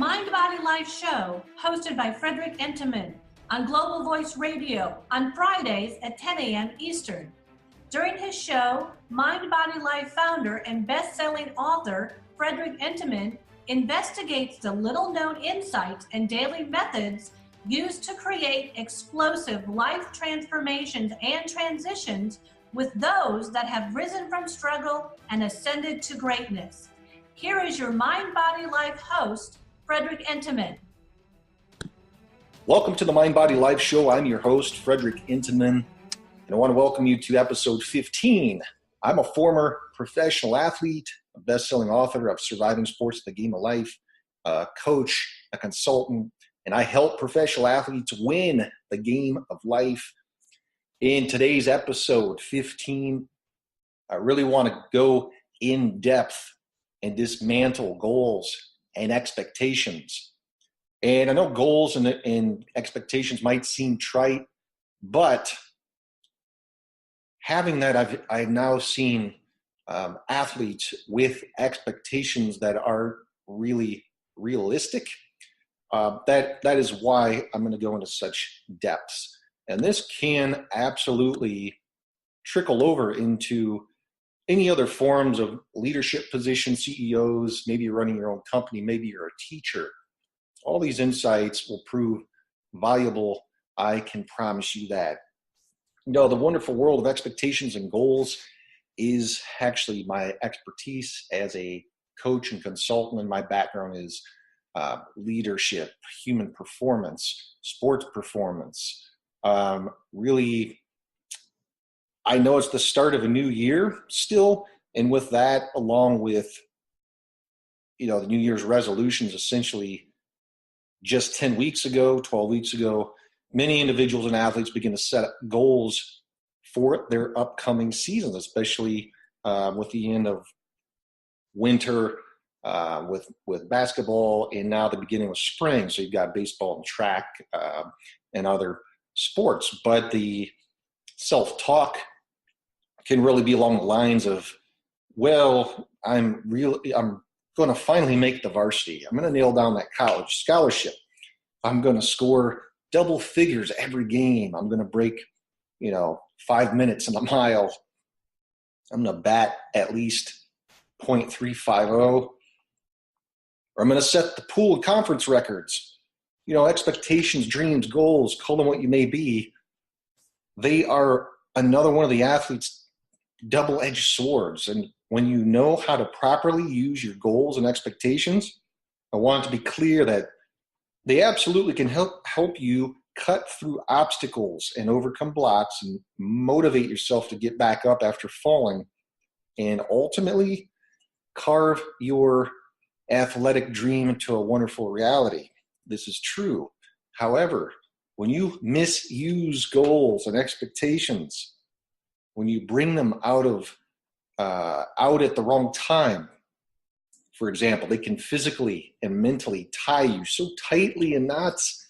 Mind Body Life show hosted by Frederick Enteman on Global Voice Radio on Fridays at 10 a.m. Eastern. During his show, Mind Body Life founder and best-selling author Frederick Enteman investigates the little-known insights and daily methods used to create explosive life transformations and transitions with those that have risen from struggle and ascended to greatness. Here is your Mind Body Life host, Frederick Enteman. Welcome to the Mind Body Life show. I'm your host, Frederick Enteman, and I want to welcome you to episode 15. I'm a former professional athlete, a best-selling author of Surviving Sports, The Game of Life, a coach, a consultant, and I help professional athletes win the game of life. In today's episode 15, I really want to go in depth and dismantle goals and expectations. And I know goals and expectations might seem trite, but having that, I've now seen athletes with expectations that are really realistic. That is why I'm going to go into such depths. And this can absolutely trickle over into any other forms of leadership positions, CEOs, maybe you're running your own company, maybe you're a teacher. All these insights will prove valuable. I can promise you that. You know, the wonderful world of expectations and goals is actually my expertise as a coach and consultant, and my background is leadership, human performance, sports performance. Really, I know it's the start of a new year still, and with that, along with, the New Year's resolutions, essentially just 10 weeks ago, 12 weeks ago, many individuals and athletes begin to set up goals for their upcoming seasons, especially with the end of winter, with basketball, and now the beginning of spring. So you've got baseball and track and other sports. But the self-talk can really be along the lines of, well, I'm going to finally make the varsity. I'm going to nail down that college scholarship. I'm going to score double figures every game. I'm going to break, 5 minutes in a mile. I'm going to bat at least .350. Or I'm going to set the pool and conference records. Expectations, dreams, goals, call them what you may be. They are another one of the athlete's double-edged swords. And when you know how to properly use your goals and expectations, I want it to be clear that they absolutely can help you cut through obstacles and overcome blocks and motivate yourself to get back up after falling, and ultimately carve your athletic dream into a wonderful reality. This is true. However, when you misuse goals and expectations, when you bring them out at the wrong time, for example, they can physically and mentally tie you so tightly in knots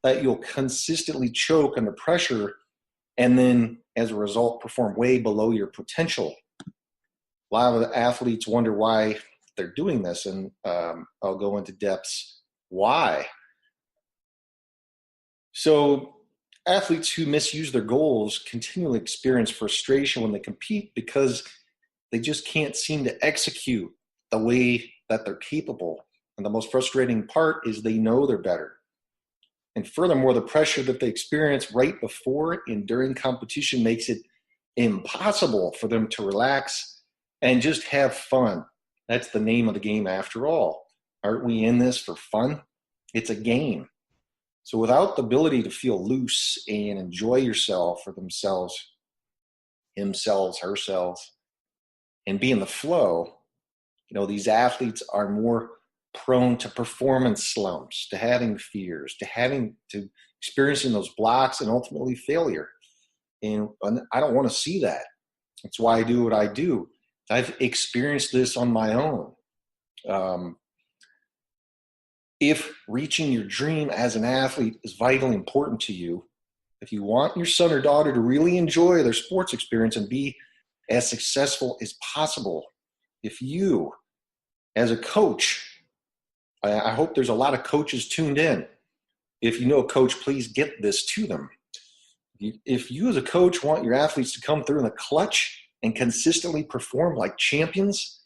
that you'll consistently choke under pressure, and then as a result perform way below your potential. A lot of athletes wonder why they're doing this, and I'll go into depths why. So athletes who misuse their goals continually experience frustration when they compete because they just can't seem to execute the way that they're capable. And the most frustrating part is they know they're better. And furthermore, the pressure that they experience right before and during competition makes it impossible for them to relax and just have fun. That's the name of the game after all. Aren't we in this for fun? It's a game. So without the ability to feel loose and enjoy yourself or themselves, herself, and be in the flow, these athletes are more prone to performance slumps, to having fears, to experiencing those blocks and ultimately failure. And I don't want to see that. That's why I do what I do. I've experienced this on my own. If reaching your dream as an athlete is vitally important to you, if you want your son or daughter to really enjoy their sports experience and be as successful as possible, if you, as a coach, I hope there's a lot of coaches tuned in. If you know a coach, please get this to them. If you as a coach want your athletes to come through in the clutch and consistently perform like champions,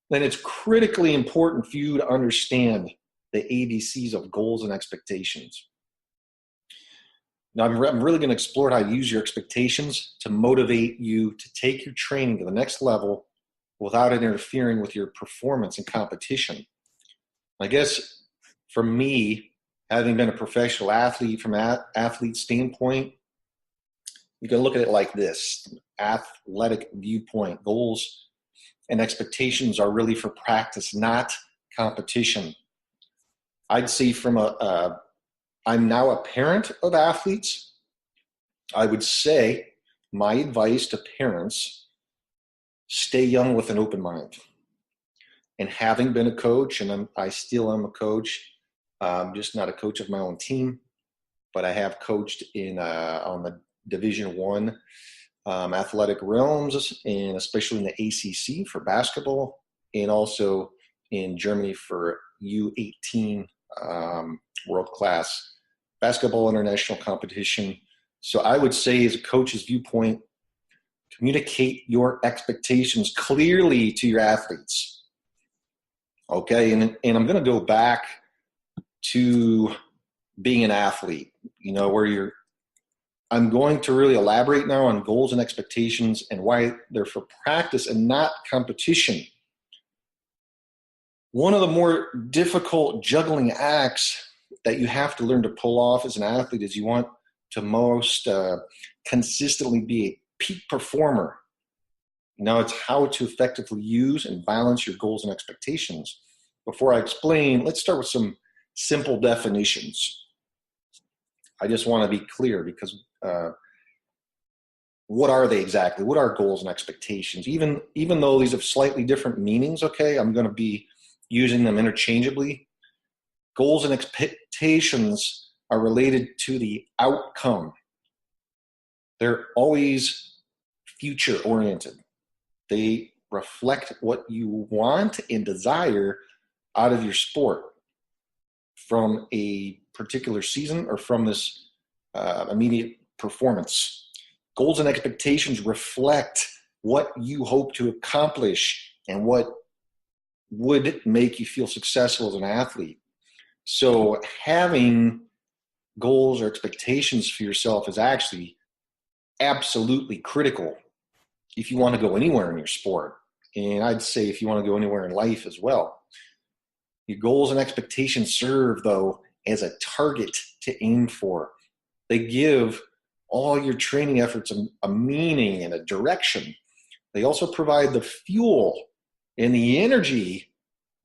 then it's critically important for you to understand the ABCs of goals and expectations. Now, I'm really going to explore how to use your expectations to motivate you to take your training to the next level without it interfering with your performance and competition. I guess for me, having been a professional athlete from an athlete standpoint, you can look at it like this: athletic viewpoint. Goals and expectations are really for practice, not competition. I'd say I'm now a parent of athletes. I would say my advice to parents: stay young with an open mind. And having been a coach, and I still am a coach, just not a coach of my own team, but I have coached on the Division I athletic realms, and especially in the ACC for basketball, and also in Germany for U18 world-class basketball international competition. So I would say, as a coach's viewpoint, communicate your expectations clearly to your athletes. Okay, and I'm going to go back to being an athlete, where I'm going to really elaborate now on goals and expectations and why they're for practice and not competition. One of the more difficult juggling acts that you have to learn to pull off as an athlete is you want to most consistently be a peak performer. Now, it's how to effectively use and balance your goals and expectations. Before I explain, let's start with some simple definitions. I just want to be clear, because what are they exactly? What are goals and expectations? Even though these have slightly different meanings, okay, I'm going to be using them interchangeably. Goals and expectations are related to the outcome. They're always future-oriented. They reflect what you want and desire out of your sport from a particular season or from this immediate performance. Goals and expectations reflect what you hope to accomplish and what would make you feel successful as an athlete. So having goals or expectations for yourself is actually absolutely critical if you want to go anywhere in your sport. And I'd say if you want to go anywhere in life as well. Your goals and expectations serve, though, as a target to aim for. They give all your training efforts a meaning and a direction. They also provide the fuel and the energy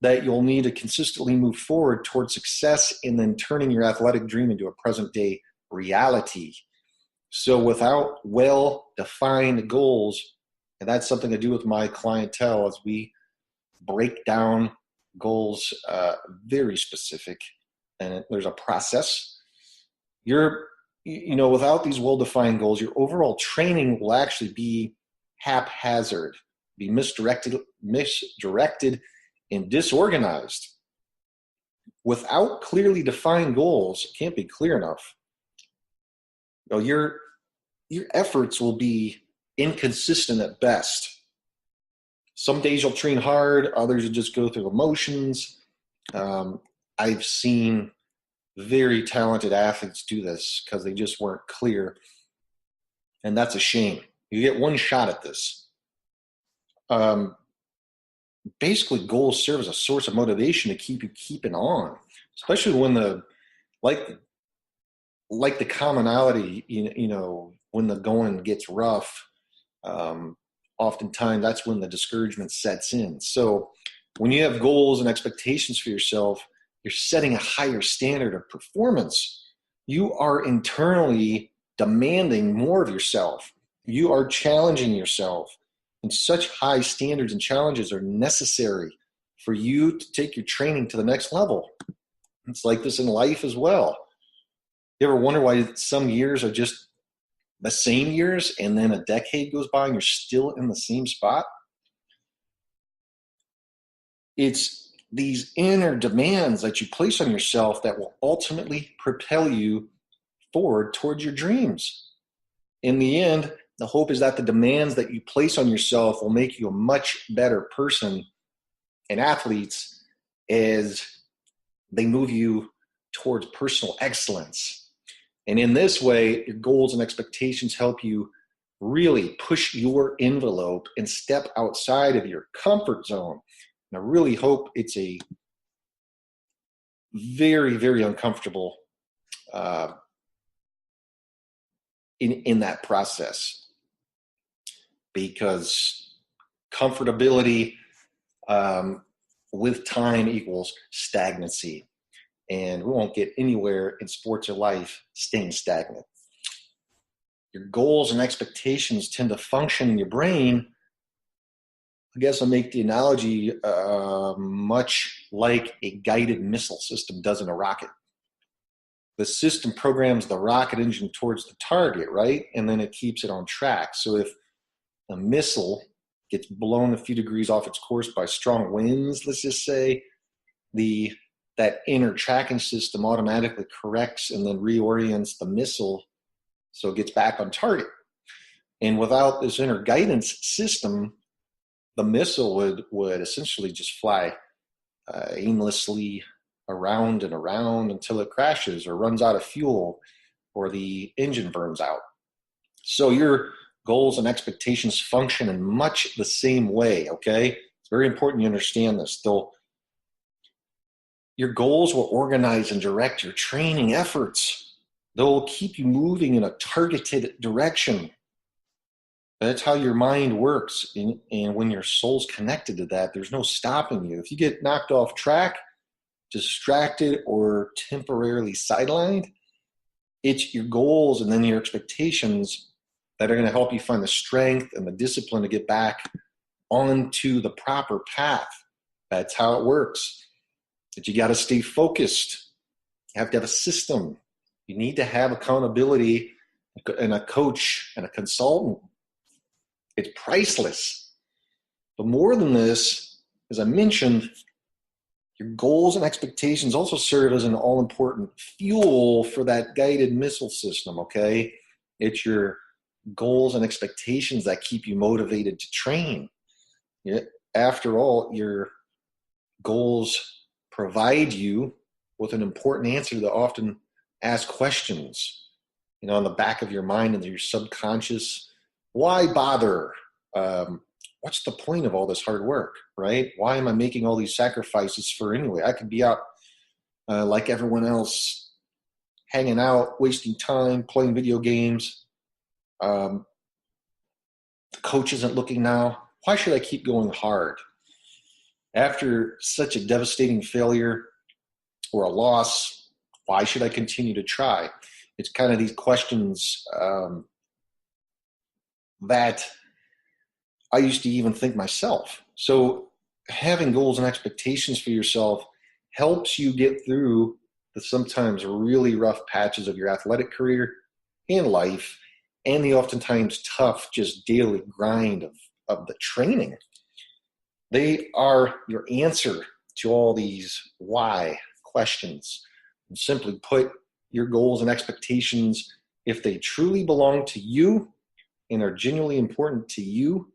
that you'll need to consistently move forward towards success and then turning your athletic dream into a present-day reality. So without well-defined goals, and that's something to do with my clientele as we break down goals, very specific, and there's a process. Without these well-defined goals, your overall training will actually be haphazard, be misdirected and disorganized. Without clearly defined goals, it can't be clear enough. Your efforts will be inconsistent at best. Some days you'll train hard, others will just go through the motions. I've seen very talented athletes do this because they just weren't clear, and that's a shame. You get one shot at this. Basically, goals serve as a source of motivation to keep you keeping on, especially when the commonality, when the going gets rough. Oftentimes that's when the discouragement sets in. So when you have goals and expectations for yourself, you're setting a higher standard of performance. You are internally demanding more of yourself. You are challenging yourself. And such high standards and challenges are necessary for you to take your training to the next level. It's like this in life as well. You ever wonder why some years are just the same years and then a decade goes by and you're still in the same spot? It's these inner demands that you place on yourself that will ultimately propel you forward towards your dreams. In the end, the hope is that the demands that you place on yourself will make you a much better person and athletes as they move you towards personal excellence. And in this way, your goals and expectations help you really push your envelope and step outside of your comfort zone. And I really hope it's a very, very uncomfortable in that process, because comfortability with time equals stagnancy, and we won't get anywhere in sports or life staying stagnant. Your goals and expectations tend to function in your brain. I guess I'll make the analogy much like a guided missile system does in a rocket. The system programs the rocket engine towards the target, right? And then it keeps it on track. So if a missile gets blown a few degrees off its course by strong winds, let's just say, that inner tracking system automatically corrects and then reorients the missile so it gets back on target. And without this inner guidance system, the missile would essentially just fly aimlessly around and around until it crashes or runs out of fuel or the engine burns out. So your goals and expectations function in much the same way, okay? It's very important you understand this. Your goals will organize and direct your training efforts. They'll keep you moving in a targeted direction. That's how your mind works. And when your soul's connected to that, there's no stopping you. If you get knocked off track, distracted, or temporarily sidelined, it's your goals and then your expectations that are going to help you find the strength and the discipline to get back onto the proper path. That's how it works. But you got to stay focused. You have to have a system. You need to have accountability and a coach and a consultant. It's priceless. But more than this, as I mentioned, your goals and expectations also serve as an all-important fuel for that guided missile system, okay? It's your goals and expectations that keep you motivated to train. After all, your goals provide you with an important answer to the often asked questions, on the back of your mind and your subconscious. Why bother? What's the point of all this hard work, right? Why am I making all these sacrifices for anyway? I could be out like everyone else, hanging out, wasting time, playing video games. The coach isn't looking now. Why should I keep going hard? After such a devastating failure or a loss, why should I continue to try? It's kind of these questions that I used to even think myself. So having goals and expectations for yourself helps you get through the sometimes really rough patches of your athletic career and life, and the oftentimes tough, just daily grind of the training. They are your answer to all these why questions. And simply put, your goals and expectations, if they truly belong to you and are genuinely important to you,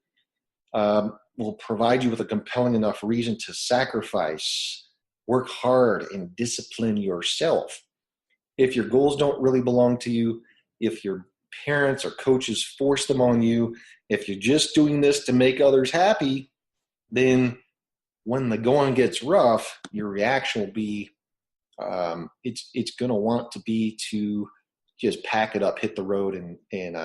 will provide you with a compelling enough reason to sacrifice, work hard, and discipline yourself. If your goals don't really belong to you, if your parents or coaches force them on you, if you're just doing this to make others happy, then when the going gets rough, your reaction will be, it's going to want to be to just pack it up, hit the road, and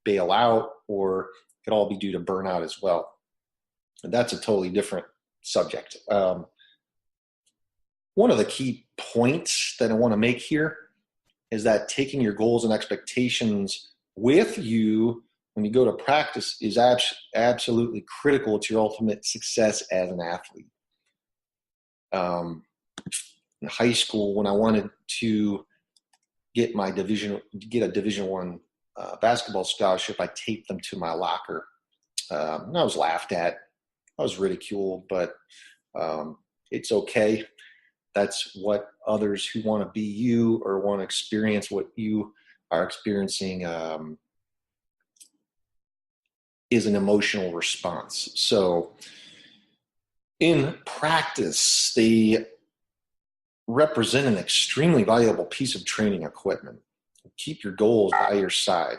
bail out, or it could all be due to burnout as well. And that's a totally different subject. One of the key points that I want to make here is that taking your goals and expectations with you when you go to practice is absolutely critical to your ultimate success as an athlete. In high school, when I wanted to get a Division I basketball scholarship, I taped them to my locker. And I was laughed at. I was ridiculed, but It's okay. That's what others who want to be you or want to experience what you are experiencing is an emotional response. So in practice, they represent an extremely valuable piece of training equipment. Keep your goals by your side.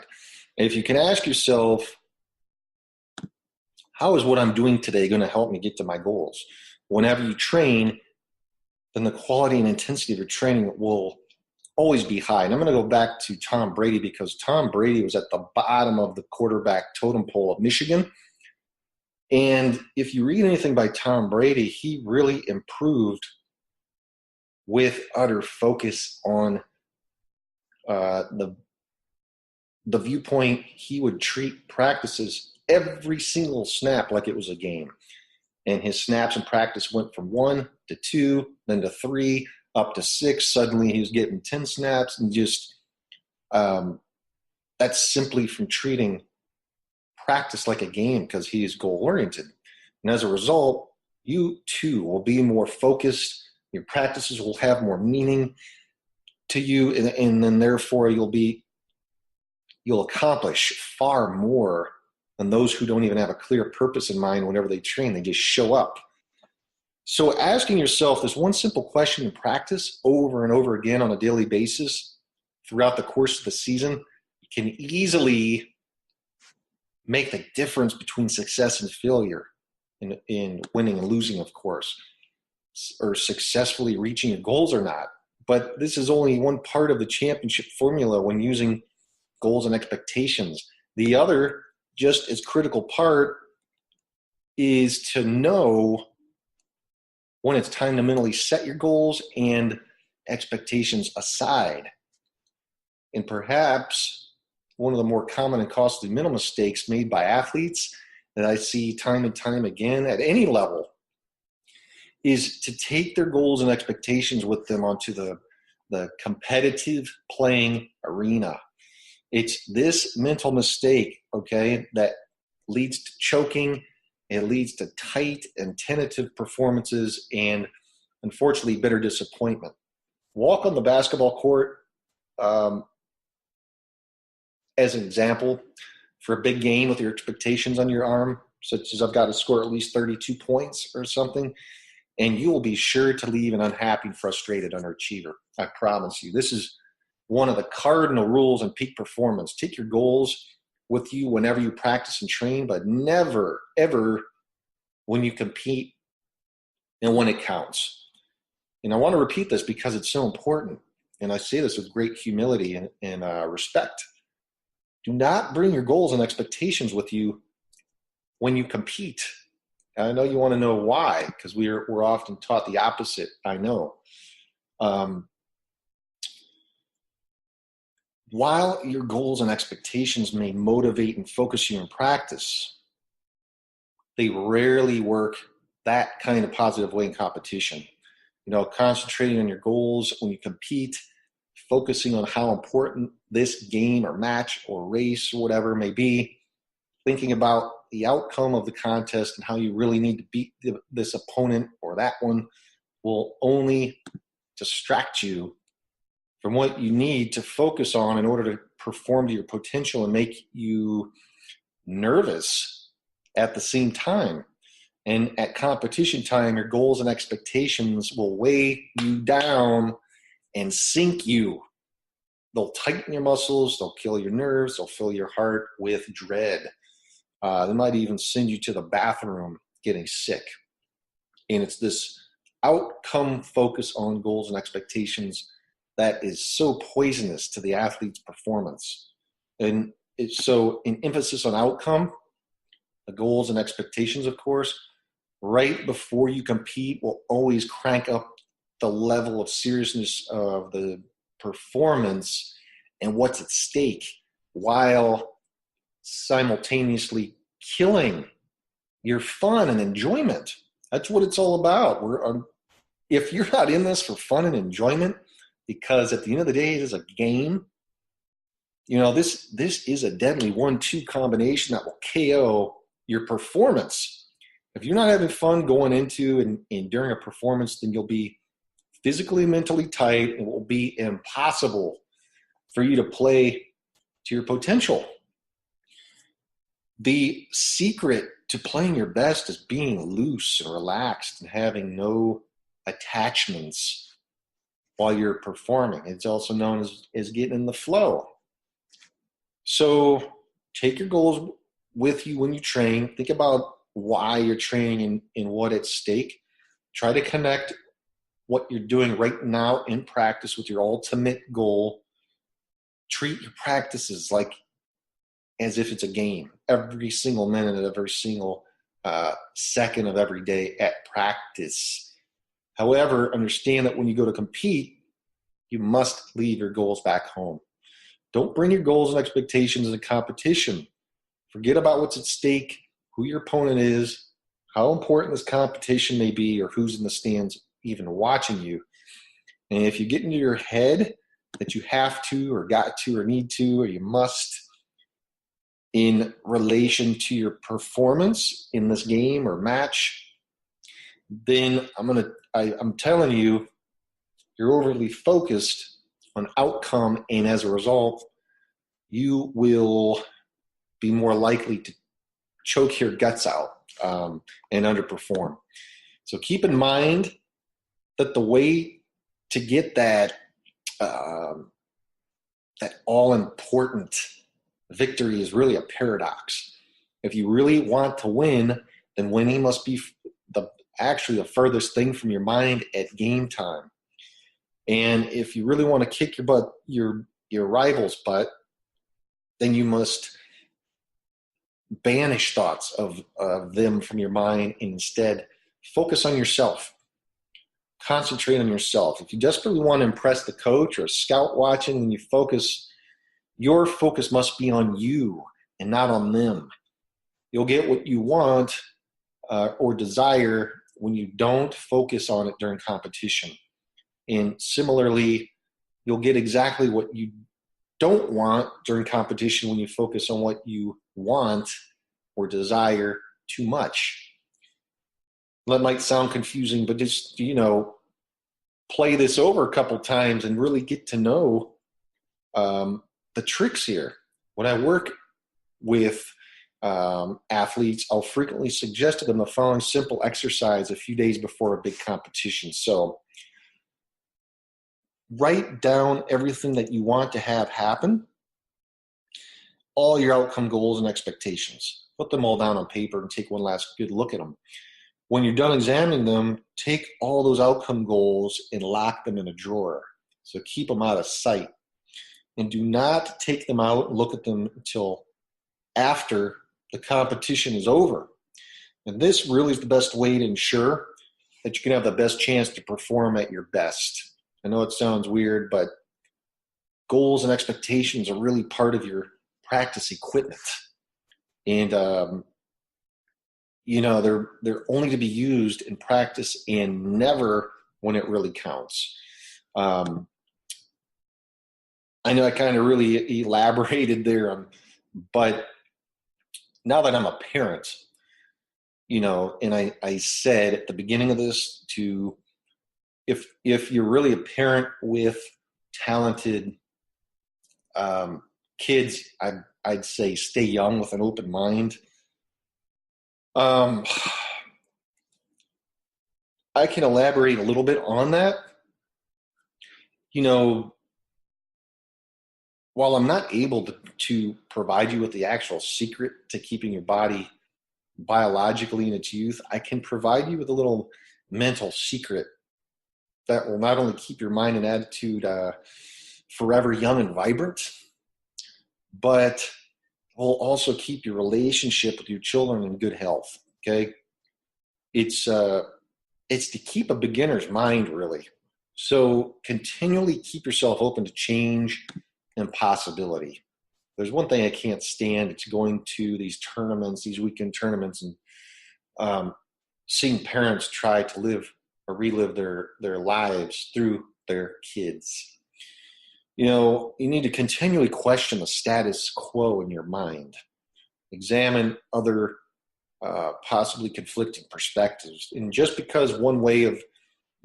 And if you can ask yourself, how is what I'm doing today going to help me get to my goals? Whenever you train, then the quality and intensity of your training will always be high. And I'm going to go back to Tom Brady, because Tom Brady was at the bottom of the quarterback totem pole of Michigan. And if you read anything by Tom Brady, he really improved with utter focus on the viewpoint. He would treat practices every single snap like it was a game. And his snaps in practice went from 1 to 2, then to 3, up to 6. Suddenly he was getting 10 snaps, and just that's simply from treating practice like a game, because he is goal oriented. And as a result, you too will be more focused. Your practices will have more meaning to you, and then therefore you'll accomplish far more than those who don't even have a clear purpose in mind. Whenever they train, they just show up. So asking yourself this one simple question in practice over and over again on a daily basis throughout the course of the season can easily make the difference between success and failure in winning and losing, of course, or successfully reaching your goals or not. But this is only one part of the championship formula when using goals and expectations. The other, just as critical part, is to know when it's time to mentally set your goals and expectations aside. And perhaps one of the more common and costly mental mistakes made by athletes that I see time and time again at any level is to take their goals and expectations with them onto the competitive playing arena. It's this mental mistake, okay, that leads to choking. It leads to tight and tentative performances and, unfortunately, bitter disappointment. Walk on the basketball court as an example for a big game with your expectations on your arm, such as I've got to score at least 32 points or something, and you will be sure to leave an unhappy, frustrated underachiever. I promise you. This is one of the cardinal rules in peak performance. Take your goals with you whenever you practice and train, but never, ever when you compete and when it counts. And I want to repeat this because it's so important. And I say this with great humility and respect. Do not bring your goals and expectations with you when you compete. And I know you want to know why, because we're often taught the opposite, I know. While your goals and expectations may motivate and focus you in practice, they rarely work that kind of positive way in competition. Concentrating on your goals when you compete, focusing on how important this game or match or race or whatever may be, thinking about the outcome of the contest and how you really need to beat this opponent or that one will only distract you from what you need to focus on in order to perform to your potential and make you nervous at the same time. And at competition time, your goals and expectations will weigh you down and sink you. They'll tighten your muscles, they'll kill your nerves, they'll fill your heart with dread. They might even send you to the bathroom getting sick. And it's this outcome focus on goals and expectations that is so poisonous to the athlete's performance. And so an emphasis on outcome, the goals and expectations, of course, right before you compete will always crank up the level of seriousness of the performance and what's at stake, while simultaneously killing your fun and enjoyment. That's what it's all about. If you're not in this for fun and enjoyment, because at the end of the day, it is a game. This is a deadly 1-2 combination that will KO your performance. If you're not having fun going into and during a performance, then you'll be physically and mentally tight, and it will be impossible for you to play to your potential. The secret to playing your best is being loose and relaxed and having no attachments while you're performing. It's also known as getting in the flow. So take your goals with you when you train. Think about why you're training and what at stake. Try to connect what you're doing right now in practice with your ultimate goal. Treat your practices like as if it's a game. Every single minute of every single second of every day at practice. However, understand that when you go to compete, you must leave your goals back home. Don't bring your goals and expectations in a competition. Forget about what's at stake, who your opponent is, how important this competition may be, or who's in the stands even watching you. And if you get into your head that you have to or got to or need to or you must in relation to your performance in this game or match, then I'm telling you, you're overly focused on outcome, and as a result, you will be more likely to choke your guts out and underperform. So keep in mind that the way to get that all-important victory is really a paradox. If you really want to win, then winning must be actually the furthest thing from your mind at game time. And if you really want to kick your rival's butt, then you must banish thoughts of them from your mind and instead focus on yourself. Concentrate on yourself. If you desperately want to impress the coach or a scout watching, then your focus must be on you and not on them. You'll get what you want or desire when you don't focus on it during competition. And similarly, you'll get exactly what you don't want during competition when you focus on what you want or desire too much. That might sound confusing, but just, play this over a couple times and really get to know the tricks here. When I work with athletes, I'll frequently suggest to them the following simple exercise a few days before a big competition. So write down everything that you want to have happen, all your outcome goals and expectations. Put them all down on paper and take one last good look at them. When you're done examining them, take all those outcome goals and lock them in a drawer. So keep them out of sight. And do not take them out and look at them until after the competition is over. And this really is the best way to ensure that you can have the best chance to perform at your best. I know it sounds weird, but goals and expectations are really part of your practice equipment. And, they're only to be used in practice and never when it really counts. I know I kind of really elaborated there, but now that I'm a parent, and I said at the beginning of this if you're really a parent with talented kids, I'd say stay young with an open mind. I can elaborate a little bit on that. While I'm not able to provide you with the actual secret to keeping your body biologically in its youth, I can provide you with a little mental secret that will not only keep your mind and attitude forever young and vibrant, but will also keep your relationship with your children in good health. Okay, it's to keep a beginner's mind, really. So continually keep yourself open to change and possibility. There's one thing I can't stand. It's going to these tournaments, these weekend tournaments, and seeing parents try to live or relive their lives through their kids. You need to continually question the status quo in your mind. Examine other possibly conflicting perspectives. And just because one way of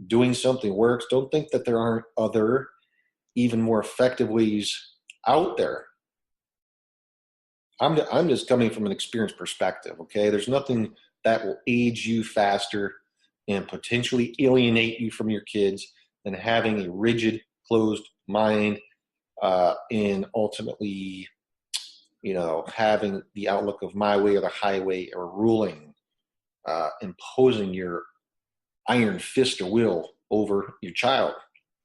doing something works, don't think that there aren't other, even more effective ways out there. I'm just coming from an experienced perspective, okay? There's nothing that will age you faster and potentially alienate you from your kids than having a rigid, closed mind, and ultimately, having the outlook of my way or the highway, or ruling, imposing your iron fist or will over your child.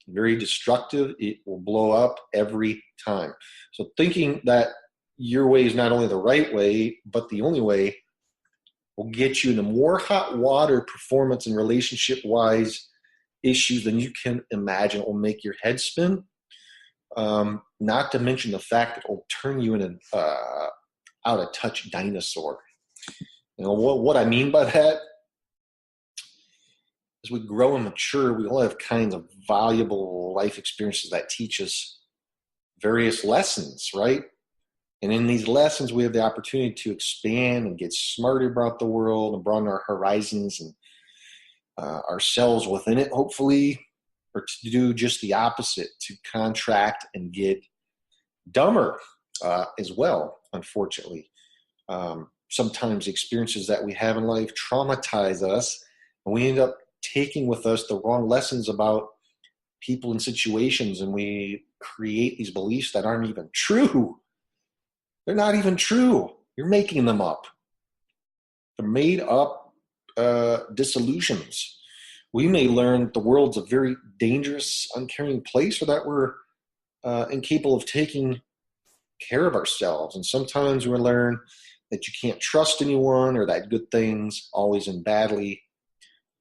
Very destructive. It will blow up every time. So thinking that your way is not only the right way, but the only way, will get you into more hot water performance and relationship-wise issues than you can imagine. It will make your head spin. Not to mention the fact that it will turn you into out-of-touch dinosaur. What I mean by that, as we grow and mature, we all have kinds of valuable life experiences that teach us various lessons, right? And in these lessons, we have the opportunity to expand and get smarter about the world and broaden our horizons and ourselves within it, hopefully, or to do just the opposite, to contract and get dumber as well, unfortunately. Sometimes the experiences that we have in life traumatize us, and we end up taking with us the wrong lessons about people and situations, and we create these beliefs that aren't even true. They're not even true. You're making them up. They're made up disillusions. We may learn that the world's a very dangerous, uncaring place, or that we're incapable of taking care of ourselves. And sometimes we learn that you can't trust anyone, or that good things always end badly.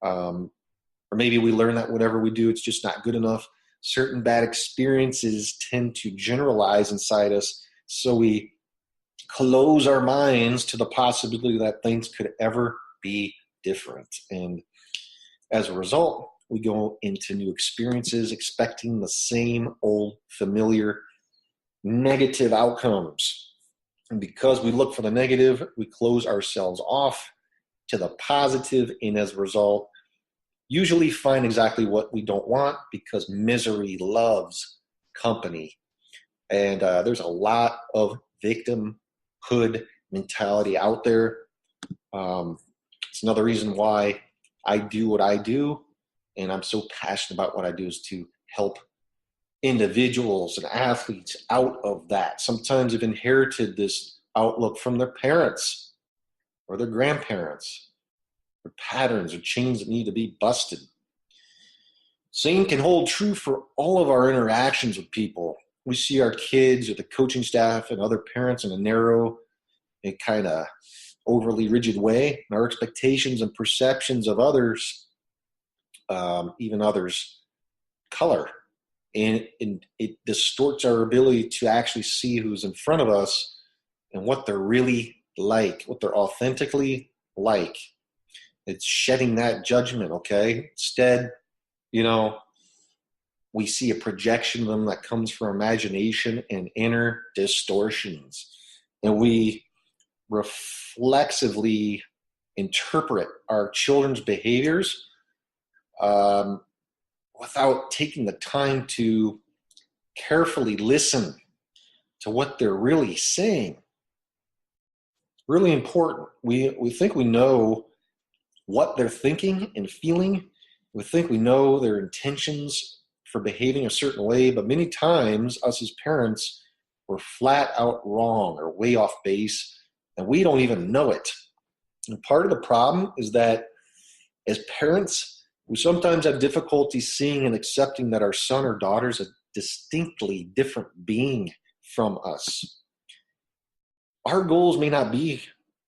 Or maybe we learn that whatever we do, it's just not good enough. Certain bad experiences tend to generalize inside us, so we close our minds to the possibility that things could ever be different. And as a result, we go into new experiences expecting the same old familiar negative outcomes. And because we look for the negative, we close ourselves off to the positive, and as a result, usually find exactly what we don't want, because misery loves company. And there's a lot of victimhood mentality out there. It's another reason why I do what I do, and I'm so passionate about what I do, is to help individuals and athletes out of that. Sometimes they've inherited this outlook from their parents or their grandparents, or patterns or chains that need to be busted. Same can hold true for all of our interactions with people. We see our kids or the coaching staff and other parents in a narrow and kind of overly rigid way. And our expectations and perceptions of others, even others' color, and it distorts our ability to actually see who's in front of us and what they're really like, what they're authentically like. It's shedding that judgment, okay? Instead, we see a projection of them that comes from imagination and inner distortions. And we reflexively interpret our children's behaviors without taking the time to carefully listen to what they're really saying. Really important. We think we know what they're thinking and feeling. We think we know their intentions for behaving a certain way, but many times us as parents, we're flat out wrong or way off base, and we don't even know it. And part of the problem is that as parents, we sometimes have difficulty seeing and accepting that our son or daughter is a distinctly different being from us. Our goals may not be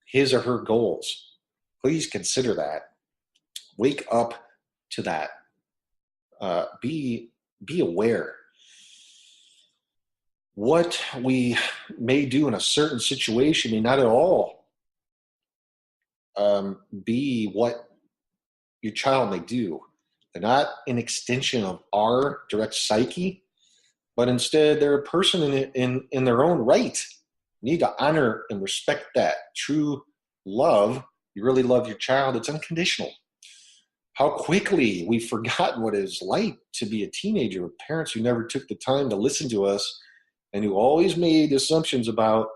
his or her goals. Please consider that. Wake up to that. Be aware. What we may do in a certain situation may not at all be what your child may do. They're not an extension of our direct psyche, but instead they're a person in their own right. You need to honor and respect that. True love you really love your child, it's unconditional. How quickly we've forgotten what it's like to be a teenager with parents who never took the time to listen to us and who always made assumptions about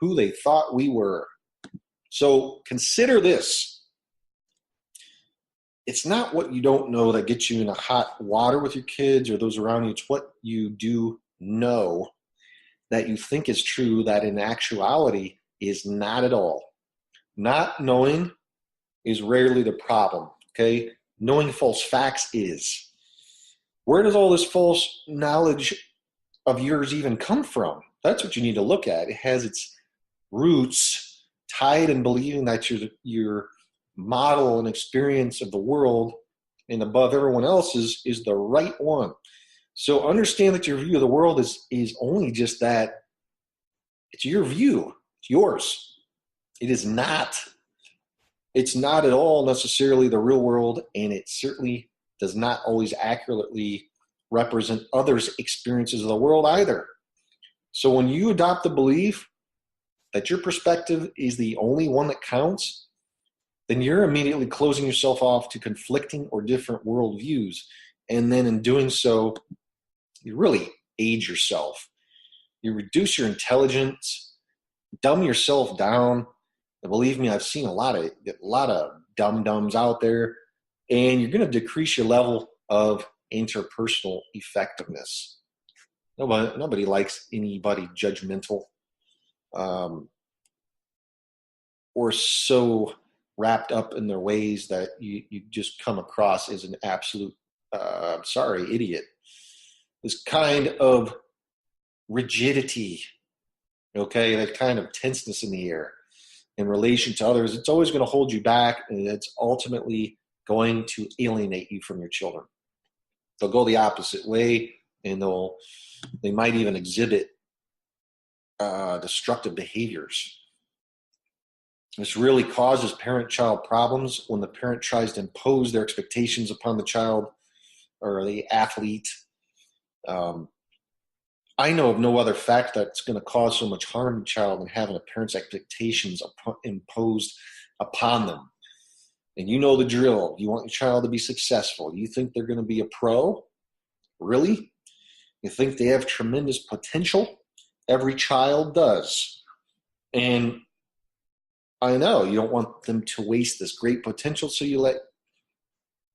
who they thought we were. So consider this. It's not what you don't know that gets you in a hot water with your kids or those around you. It's what you do know that you think is true that in actuality is not at all. Not knowing is rarely the problem, okay? Knowing false facts is. Where does all this false knowledge of yours even come from? That's what you need to look at. It has its roots tied in believing that your model and experience of the world and above everyone else's is the right one. So understand that your view of the world is only just that. It's your view. It's yours. It's not at all necessarily the real world, and it certainly does not always accurately represent others' experiences of the world either. So when you adopt the belief that your perspective is the only one that counts, then you're immediately closing yourself off to conflicting or different worldviews. And then in doing so, you really age yourself. You reduce your intelligence, dumb yourself down. And believe me, I've seen a lot of dum-dums out there, and you're going to decrease your level of interpersonal effectiveness. Nobody likes anybody judgmental or so wrapped up in their ways that you just come across as an absolute, idiot. This kind of rigidity, okay, that kind of tenseness in the air in relation to others, it's always going to hold you back, and it's ultimately going to alienate you from your children. They'll go the opposite way, and they might even exhibit destructive behaviors. This really causes parent-child problems when the parent tries to impose their expectations upon the child or the athlete. I know of no other fact that's going to cause so much harm to the child than having a parent's expectations imposed upon them. And you know the drill. You want your child to be successful. You think they're going to be a pro? Really? You think they have tremendous potential? Every child does. And I know you don't want them to waste this great potential, so you let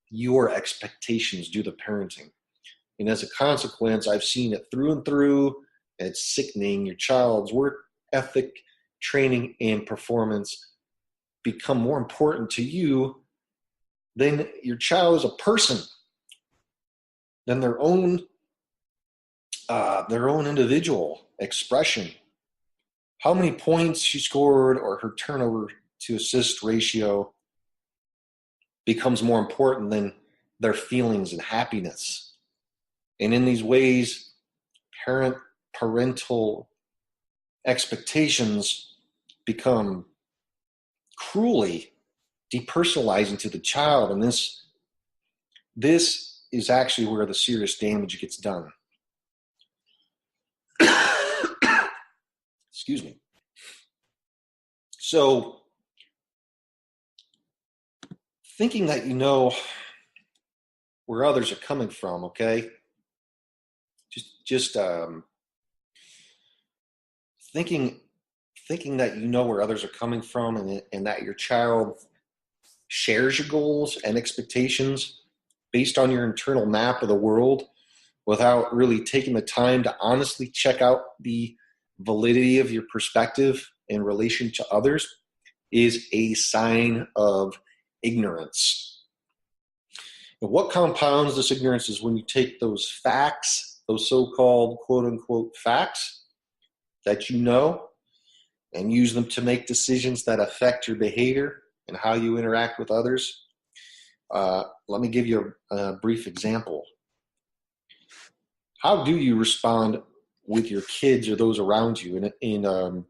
your expectations do the parenting. And as a consequence, I've seen it through and through. It's sickening. Your child's work ethic, training, and performance become more important to you than your child as a person, than their own individual expression. How many points she scored or her turnover to assist ratio becomes more important than their feelings and happiness. And in these ways, parental expectations become cruelly depersonalizing to the child. And this is actually where the serious damage gets done. Excuse me. So, thinking that you know where others are coming from, okay? Just thinking that you know where others are coming from and that your child shares your goals and expectations based on your internal map of the world without really taking the time to honestly check out the validity of your perspective in relation to others is a sign of ignorance. And what compounds this ignorance is when you take those facts, those so-called quote-unquote facts that you know, and use them to make decisions that affect your behavior and how you interact with others. Let me give you a brief example. How do you respond with your kids or those around you? And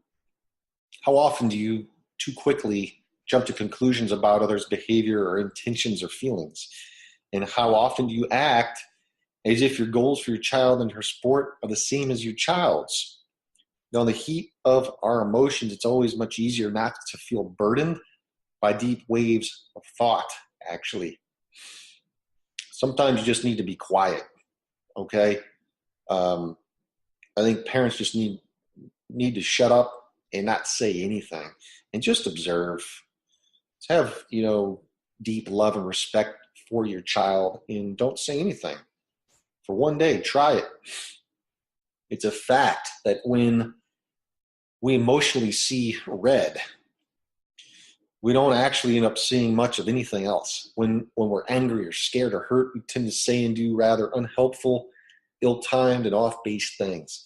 how often do you too quickly jump to conclusions about others' behavior or intentions or feelings? And how often do you act as if your goals for your child and her sport are the same as your child's? Now, in the heat of our emotions, it's always much easier not to feel burdened by deep waves of thought, actually. Sometimes you just need to be quiet, okay? I think parents just need to shut up and not say anything and just observe. Just have, deep love and respect for your child and don't say anything. For one day, try it. It's a fact that when we emotionally see red, we don't actually end up seeing much of anything else. When we're angry or scared or hurt, we tend to say and do rather unhelpful, ill-timed, and off-base things.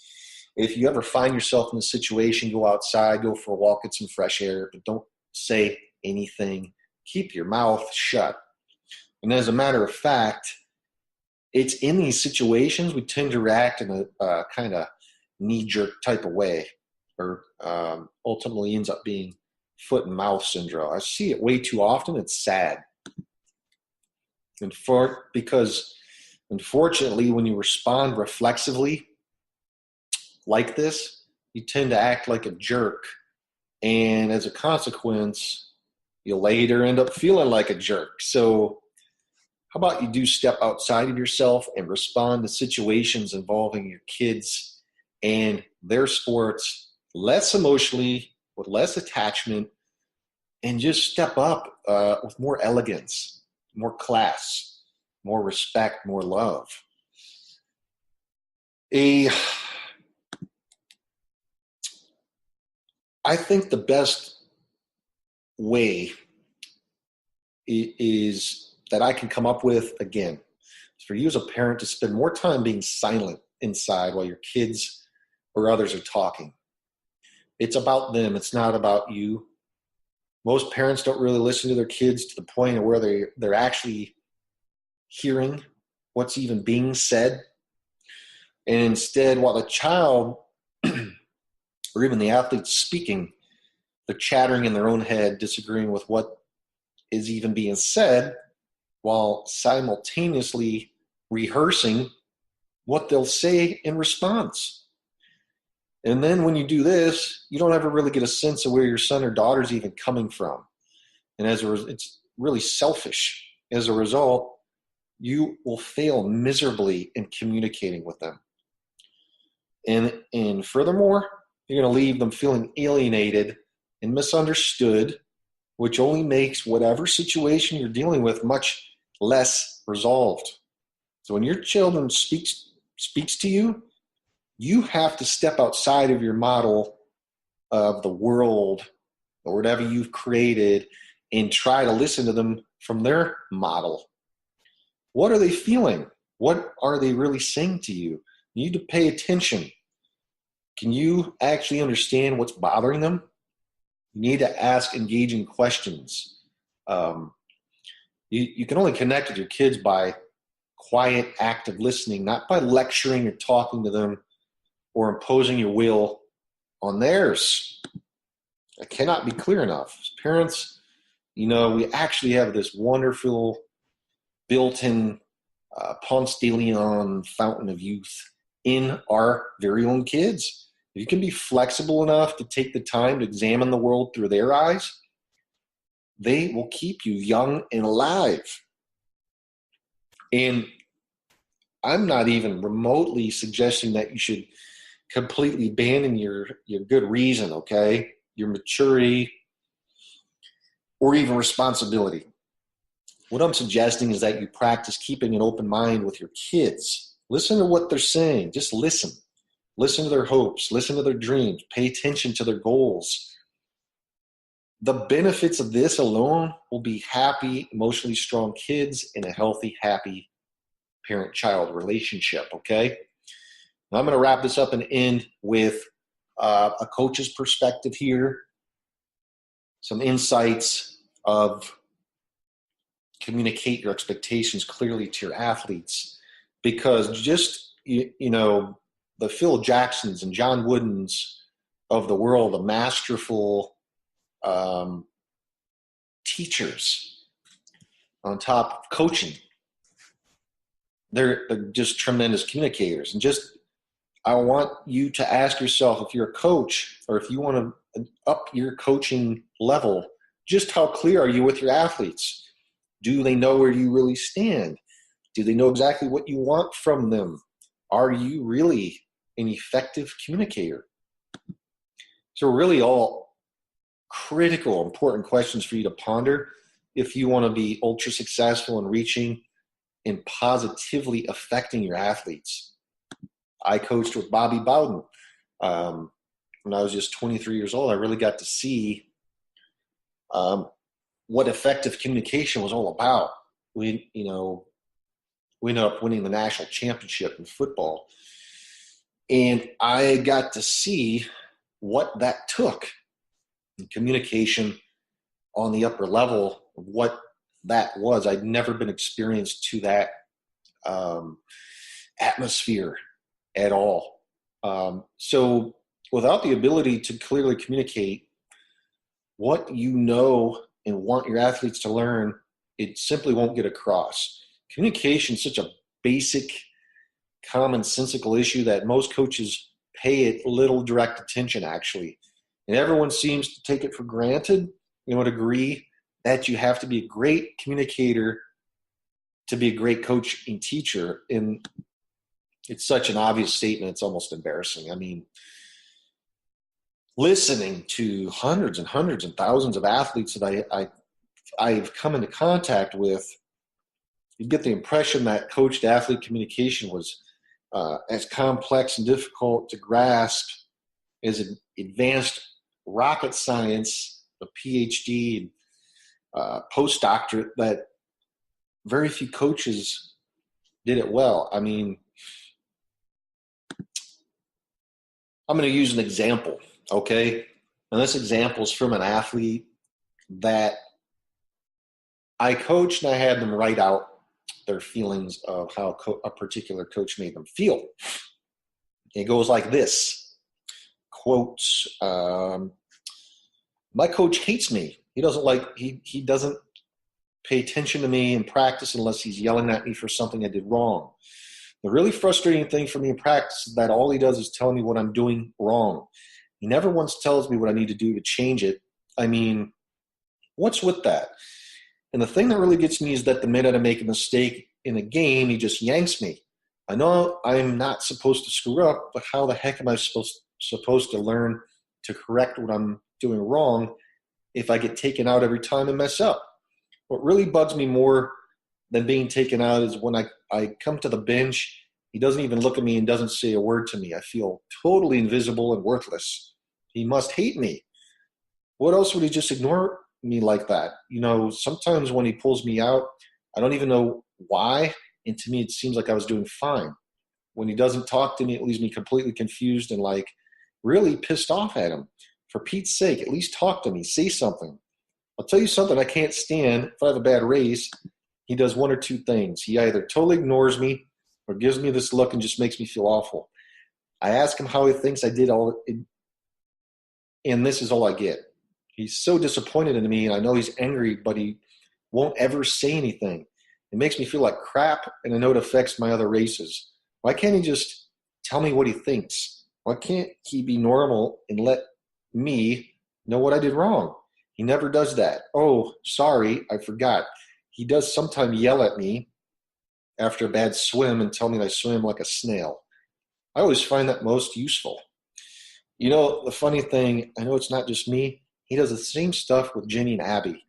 If you ever find yourself in a situation, go outside, go for a walk, get some fresh air, but don't say anything. Keep your mouth shut. And as a matter of fact, it's in these situations we tend to react in a kind of knee-jerk type of way, or ultimately ends up being foot and mouth syndrome. I see it way too often. It's sad. Because unfortunately, when you respond reflexively like this, you tend to act like a jerk. And as a consequence, you'll later end up feeling like a jerk. So how about you do step outside of yourself and respond to situations involving your kids and their sports less emotionally, with less attachment, and just step up with more elegance, more class, more respect, more love. I think the best way is that I can come up with, again, is for you as a parent to spend more time being silent inside while your kids or others are talking. It's about them. It's not about you. Most parents don't really listen to their kids to the point of where they're actually hearing what's even being said. And instead, while the child or even the athlete's speaking, they're chattering in their own head, disagreeing with what is even being said, while simultaneously rehearsing what they'll say in response. And then when you do this, you don't ever really get a sense of where your son or daughter is even coming from. And it's really selfish. As a result, you will fail miserably in communicating with them. And furthermore, you're going to leave them feeling alienated and misunderstood, which only makes whatever situation you're dealing with much less resolved. So when your children speaks to you, you have to step outside of your model of the world or whatever you've created and try to listen to them from their model. What are they feeling? What are they really saying to you? You need to pay attention. Can you actually understand what's bothering them? You need to ask engaging questions. You can only connect with your kids by quiet, active listening, not by lecturing or talking to them or imposing your will on theirs. I cannot be clear enough. As parents, we actually have this wonderful built-in Ponce de Leon fountain of youth in our very own kids. If you can be flexible enough to take the time to examine the world through their eyes, they will keep you young and alive. And I'm not even remotely suggesting that you should completely abandon your good reason, okay? Your maturity or even responsibility. What I'm suggesting is that you practice keeping an open mind with your kids. Listen to what they're saying. Just listen. Listen to their hopes. Listen to their dreams. Pay attention to their goals. The benefits of this alone will be happy, emotionally strong kids and a healthy, happy parent-child relationship, okay? Now I'm going to wrap this up and end with a coach's perspective here, some insights of communicate your expectations clearly to your athletes, because just, the Phil Jacksons and John Woodens of the world, the masterful teachers on top of coaching, they're just tremendous communicators. And I want you to ask yourself, if you're a coach or if you want to up your coaching level, just how clear are you with your athletes? Do they know where you really stand? Do they know exactly what you want from them? Are you really an effective communicator? So really all critical, important questions for you to ponder if you want to be ultra successful in reaching and positively affecting your athletes. I coached with Bobby Bowden. When I was just 23 years old, I really got to see what effective communication was all about. We ended up winning the national championship in football. And I got to see what that took in communication on the upper level of what that was. I'd never been experienced to that atmosphere at all. So without the ability to clearly communicate what you know and want your athletes to learn, it simply won't get across. Communication is such a basic, commonsensical issue that most coaches pay it little direct attention, actually. And everyone seems to take it for granted, would agree that you have to be a great communicator to be a great coach and teacher. And it's such an obvious statement, it's almost embarrassing. I mean, listening to hundreds and hundreds and thousands of athletes that I've come into contact with, you get the impression that coach-to-athlete communication was as complex and difficult to grasp as an advanced rocket science, a PhD, postdoctorate, that very few coaches did it well. I mean, I'm going to use an example, okay? And this example is from an athlete that I coached, and I had them write out their feelings of how a particular coach made them feel. It goes like this, quotes, my coach hates me. He doesn't pay attention to me in practice unless he's yelling at me for something I did wrong. The really frustrating thing for me in practice is that all he does is tell me what I'm doing wrong. He never once tells me what I need to do to change it. I mean, what's with that? And the thing that really gets me is that the minute I make a mistake in a game, he just yanks me. I know I'm not supposed to screw up, but how the heck am I supposed to learn to correct what I'm doing wrong if I get taken out every time and mess up? What really bugs me more than being taken out is when I come to the bench, he doesn't even look at me and doesn't say a word to me. I feel totally invisible and worthless. He must hate me. What else would he just ignore me like that? Sometimes when he pulls me out, I don't even know why, and to me it seems like I was doing fine. When he doesn't talk to me, it leaves me completely confused and really pissed off at him. For Pete's sake, at least talk to me, say something. I'll tell you something I can't stand. If I have a bad race, he does one or two things. He either totally ignores me or gives me this look and just makes me feel awful. I ask him how he thinks I did all, and this is all I get. He's so disappointed in me, and I know he's angry, but he won't ever say anything. It makes me feel like crap, and I know it affects my other races. Why can't he just tell me what he thinks? Why can't he be normal and let me know what I did wrong? He never does that. Oh, sorry, I forgot. He does sometimes yell at me after a bad swim and tell me that I swim like a snail. I always find that most useful. The funny thing, I know it's not just me, he does the same stuff with Jenny and Abby.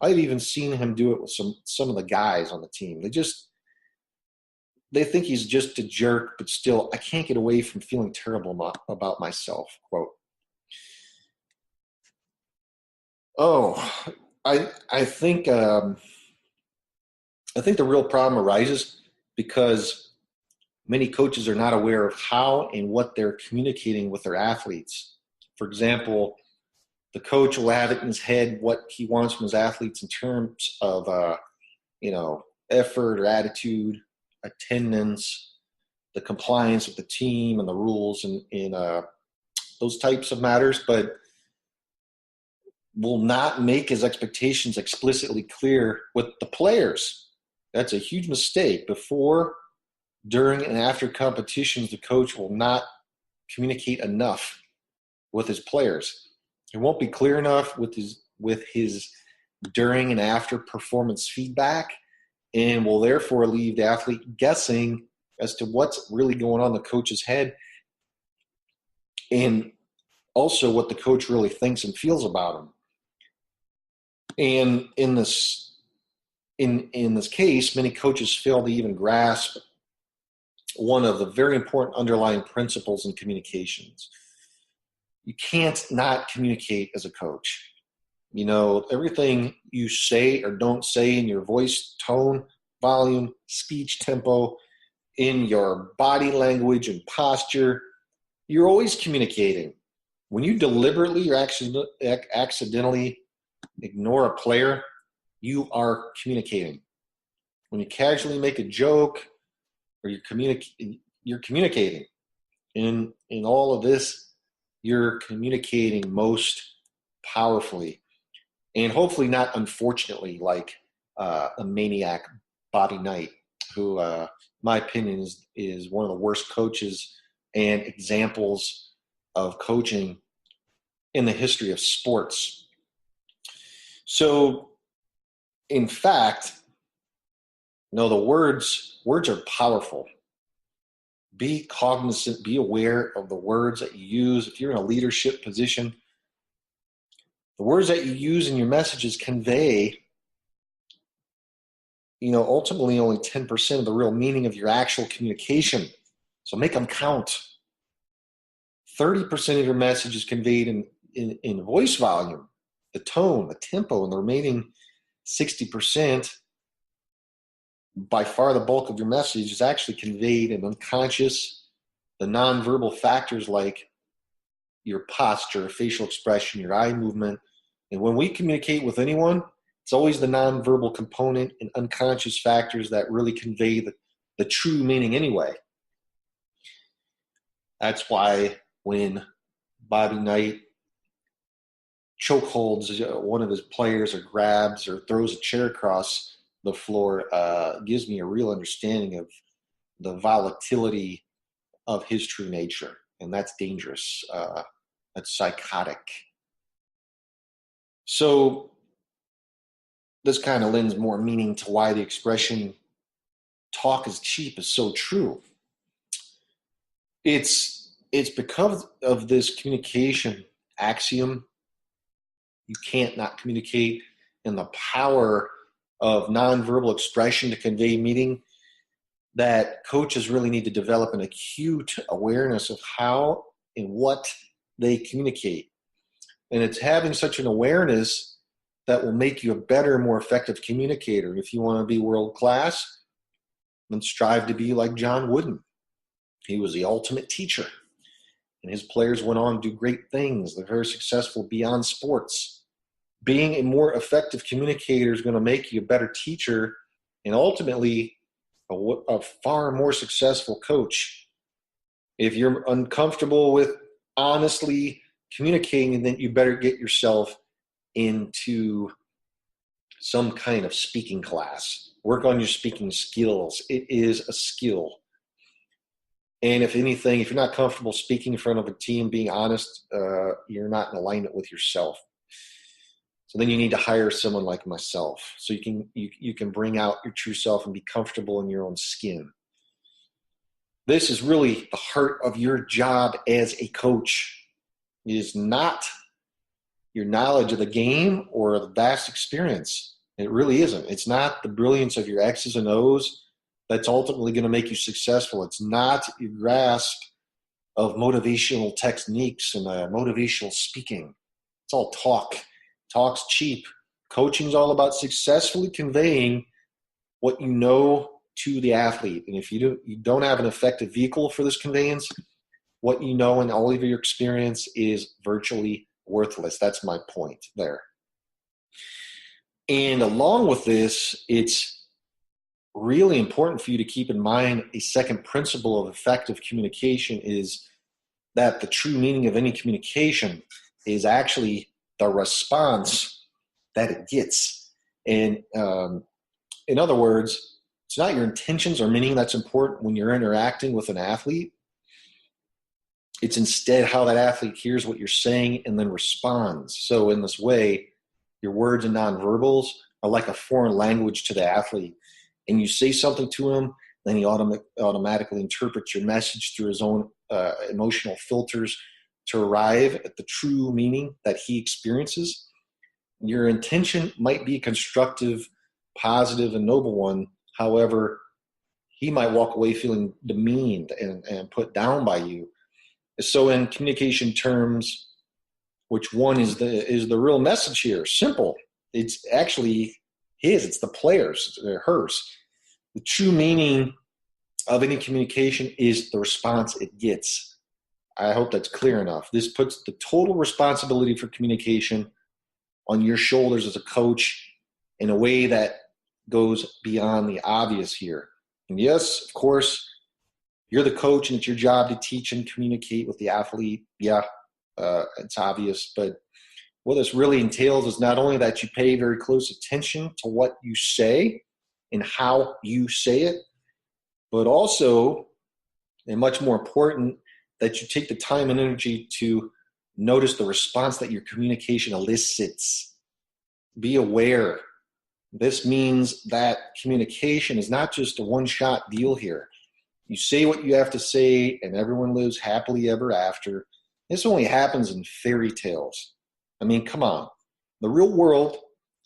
I've even seen him do it with some of the guys on the team. They think he's just a jerk, but still, I can't get away from feeling terrible about myself, quote. I think the real problem arises because many coaches are not aware of how and what they're communicating with their athletes. For example, the coach will have it in his head what he wants from his athletes in terms of, effort or attitude, attendance, the compliance with the team and the rules and those types of matters, but will not make his expectations explicitly clear with the players. That's a huge mistake. Before, during, and after competitions, the coach will not communicate enough with his players. It won't be clear enough with his during and after performance feedback, and will therefore leave the athlete guessing as to what's really going on in the coach's head, and also what the coach really thinks and feels about him. And in this case, many coaches fail to even grasp one of the very important underlying principles in communications. You can't not communicate as a coach. Everything you say or don't say in your voice, tone, volume, speech tempo, in your body language and posture, you're always communicating. When you deliberately or accidentally ignore a player, you are communicating. When you casually make a joke, or you're communicating. In all of this, you're communicating most powerfully, and hopefully not unfortunately like a maniac Bobby Knight, who, my opinion, is one of the worst coaches and examples of coaching in the history of sports. So, in fact, the words are powerful. Be cognizant, be aware of the words that you use. If you're in a leadership position, the words that you use in your messages convey, ultimately only 10% of the real meaning of your actual communication. So make them count. 30% of your message is conveyed in voice volume, the tone, the tempo, and the remaining 60%, by far the bulk of your message, is actually conveyed in unconscious, the nonverbal factors like your posture, facial expression, your eye movement. And when we communicate with anyone, it's always the nonverbal component and unconscious factors that really convey the true meaning anyway. That's why when Bobby Knight chokeholds one of his players or grabs or throws a chair across the floor, gives me a real understanding of the volatility of his true nature. And that's dangerous. That's psychotic. So this kind of lends more meaning to why the expression "talk is cheap" is so true. It's because of this communication axiom. You can't not communicate, and the power of nonverbal expression to convey meaning, that coaches really need to develop an acute awareness of how and what they communicate. And it's having such an awareness that will make you a better, more effective communicator. If you want to be world class, then strive to be like John Wooden. He was the ultimate teacher, and his players went on to do great things. They're very successful beyond sports. Being a more effective communicator is going to make you a better teacher, and ultimately a far more successful coach. If you're uncomfortable with honestly communicating, then you better get yourself into some kind of speaking class. Work on your speaking skills. It is a skill. And if anything, if you're not comfortable speaking in front of a team, being honest, you're not in alignment with yourself. So then you need to hire someone like myself, so you can bring out your true self and be comfortable in your own skin. This is really the heart of your job as a coach. It is not your knowledge of the game or the vast experience. It really isn't. It's not the brilliance of your X's and O's that's ultimately going to make you successful. It's not your grasp of motivational techniques and motivational speaking. It's all talk. Talk's cheap. Coaching is all about successfully conveying what you know to the athlete. And if you don't have an effective vehicle for this conveyance, what you know and all of your experience is virtually worthless. That's my point there. And along with this, it's really important for you to keep in mind a second principle of effective communication is that the true meaning of any communication is actually the response that it gets. And in other words, it's not your intentions or meaning that's important when you're interacting with an athlete. It's instead how that athlete hears what you're saying and then responds. So in this way, your words and nonverbals are like a foreign language to the athlete. And you say something to him, then he automatically interprets your message through his own emotional filters to arrive at the true meaning that he experiences. Your intention might be a constructive, positive, and noble one. However, he might walk away feeling demeaned and put down by you. So in communication terms, which one is the real message here? Simple. It's actually his. It's the player's, hers. The true meaning of any communication is the response it gets. I hope that's clear enough. This puts the total responsibility for communication on your shoulders as a coach in a way that goes beyond the obvious here. And yes, of course, you're the coach and it's your job to teach and communicate with the athlete. Yeah, it's obvious. But what this really entails is not only that you pay very close attention to what you say and how you say it, but also, and much more important, that you take the time and energy to notice the response that your communication elicits. Be aware. This means that communication is not just a one-shot deal here. You say what you have to say and everyone lives happily ever after. This only happens in fairy tales. I mean, come on. The real world,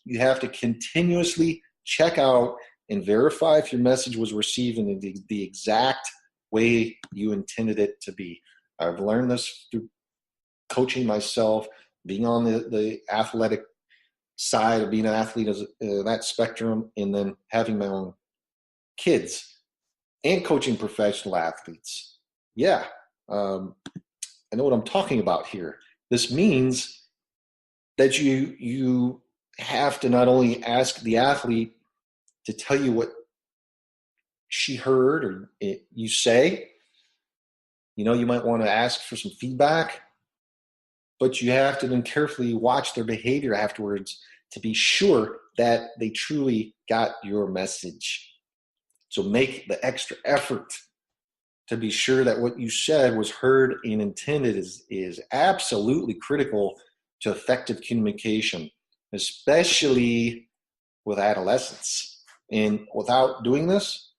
you have to continuously check out and verify if your message was received in the exact way you intended it to be. I've learned this through coaching myself, being on the athletic side of being an athlete as that spectrum, and then having my own kids and coaching professional athletes. Yeah, I know what I'm talking about here. This means that you have to not only ask the athlete to tell you what she heard or you say. You know, you might want to ask for some feedback, but you have to then carefully watch their behavior afterwards to be sure that they truly got your message. So make the extra effort to be sure that what you said was heard and intended is absolutely critical to effective communication, especially with adolescents. And without doing this,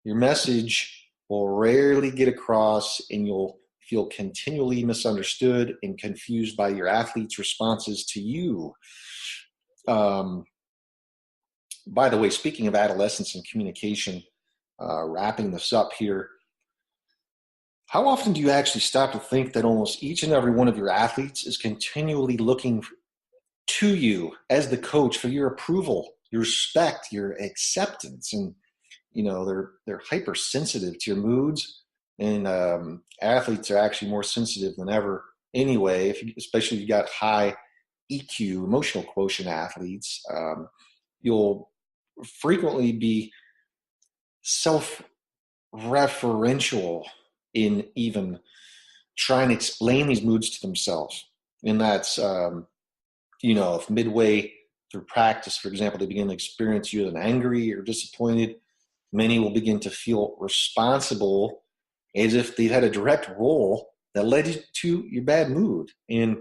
your message will rarely get across and you'll feel continually misunderstood and confused by your athletes' responses to you. By the way, speaking of adolescence and communication, wrapping this up here, how often do you actually stop to think that almost each and every one of your athletes is continually looking to you as the coach for your approval, your respect, your acceptance? And you know, they're hypersensitive to your moods, and athletes are actually more sensitive than ever anyway, especially if you got high EQ, emotional quotient athletes. You'll frequently be self-referential in even trying to explain these moods to themselves. And that's, if midway through practice, for example, they begin to experience you as angry or disappointed, many will begin to feel responsible as if they've had a direct role that led to your bad mood. And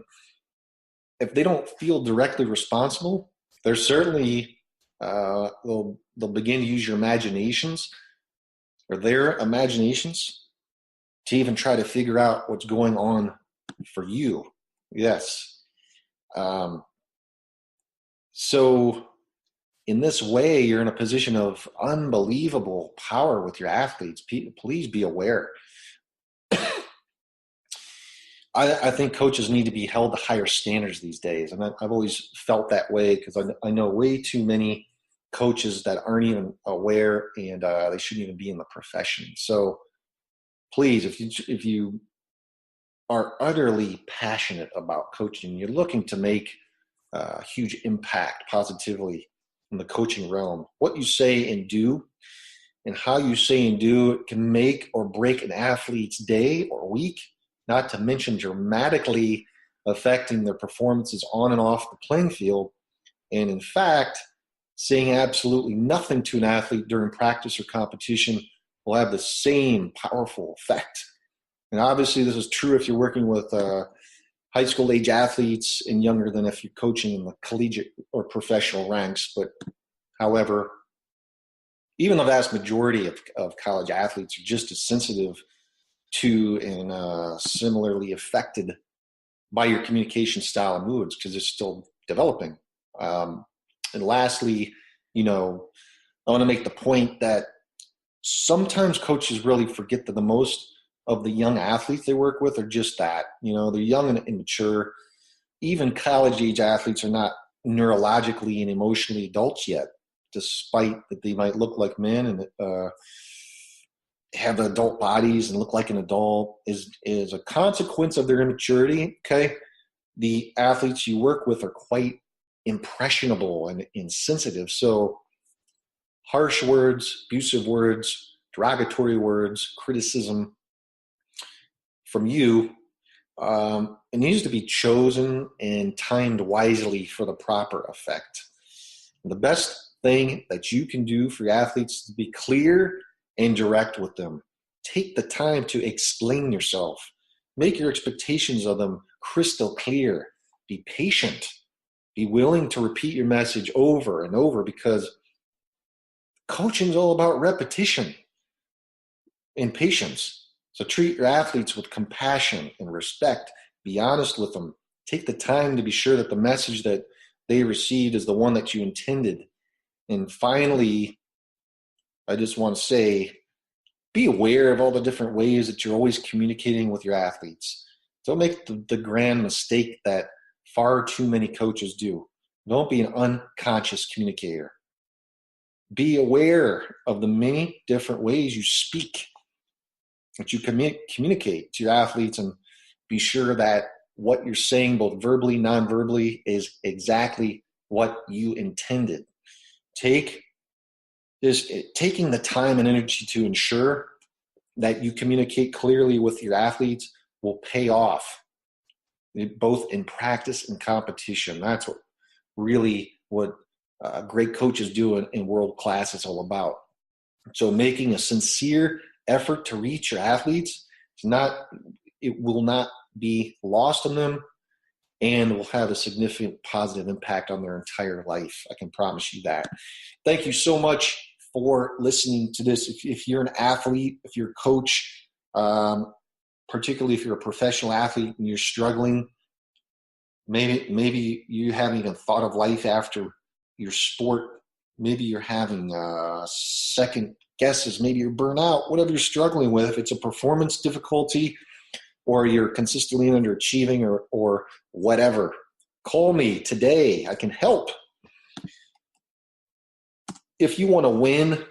if they don't feel directly responsible, they're certainly, they'll begin to use your imaginations or their imaginations to even try to figure out what's going on for you. Yes. So in this way, you're in a position of unbelievable power with your athletes. Please be aware. I think coaches need to be held to higher standards these days. And I've always felt that way because I know way too many coaches that aren't even aware, and they shouldn't even be in the profession. So please, if you are utterly passionate about coaching, you're looking to make a huge impact positively in the coaching realm, what you say and do and how you say and do can make or break an athlete's day or week, not to mention dramatically affecting their performances on and off the playing field. And in fact, saying absolutely nothing to an athlete during practice or competition will have the same powerful effect. And obviously this is true if you're working with high school age athletes and younger than if you're coaching in the collegiate or professional ranks. But however, even the vast majority of college athletes are just as sensitive to and similarly affected by your communication style and moods because it's still developing. And lastly, I want to make the point that sometimes coaches really forget that the most of the young athletes they work with are just that. They're young and immature. Even college age athletes are not neurologically and emotionally adults yet, despite that they might look like men and have adult bodies and look like an adult is a consequence of their immaturity. Okay. The athletes you work with are quite impressionable and insensitive. So harsh words, abusive words, derogatory words, criticism from you, it needs to be chosen and timed wisely for the proper effect. And the best thing that you can do for your athletes is to be clear and direct with them. Take the time to explain yourself. Make your expectations of them crystal clear. Be patient. Be willing to repeat your message over and over because coaching is all about repetition and patience. So treat your athletes with compassion and respect. Be honest with them. Take the time to be sure that the message that they received is the one that you intended. And finally, I just want to say, be aware of all the different ways that you're always communicating with your athletes. Don't make the grand mistake that far too many coaches do. Don't be an unconscious communicator. Be aware of the many different ways you speak, that you communicate to your athletes, and be sure that what you're saying, both verbally, non-verbally, is exactly what you intended. Taking the time and energy to ensure that you communicate clearly with your athletes will pay off, both in practice and competition. That's what great coaches do in world class is all about. So making a sincere effort to reach your athletes, it will not be lost on them and will have a significant positive impact on their entire life. I can promise you that. Thank you so much for listening to this. If you're an athlete, if you're a coach, particularly if you're a professional athlete and you're struggling, maybe you haven't even thought of life after your sport. Maybe you're having second guesses. Maybe you're burnt out, whatever you're struggling with. If it's a performance difficulty or you're consistently underachieving or whatever, call me today. I can help. If you want to win,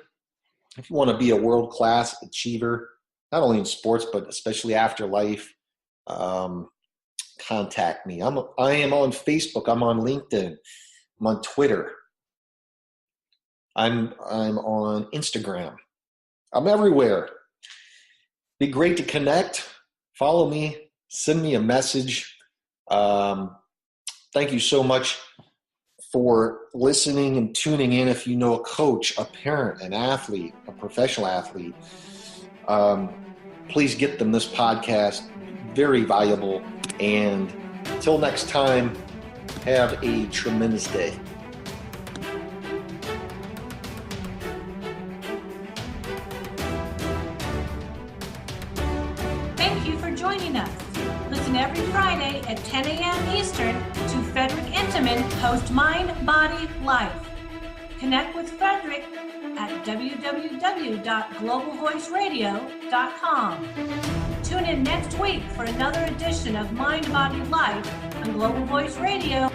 if you want to be a world-class achiever, not only in sports, but especially after life, contact me. I am on Facebook. I'm on LinkedIn. I'm on Twitter. I'm on Instagram. I'm everywhere. Be great to connect. Follow me. Send me a message. Thank you so much for listening and tuning in. If you know a coach, a parent, an athlete, a professional athlete, please get them this podcast. Very valuable. And until next time, have a tremendous day. Thank you for joining us. Listen every Friday at 10 a.m. Eastern to Frederick Intiman host Mind, Body, Life. Connect with Frederick at www.globalvoiceradio.com. Tune in next week for another edition of Mind, Body, Life on Global Voice Radio.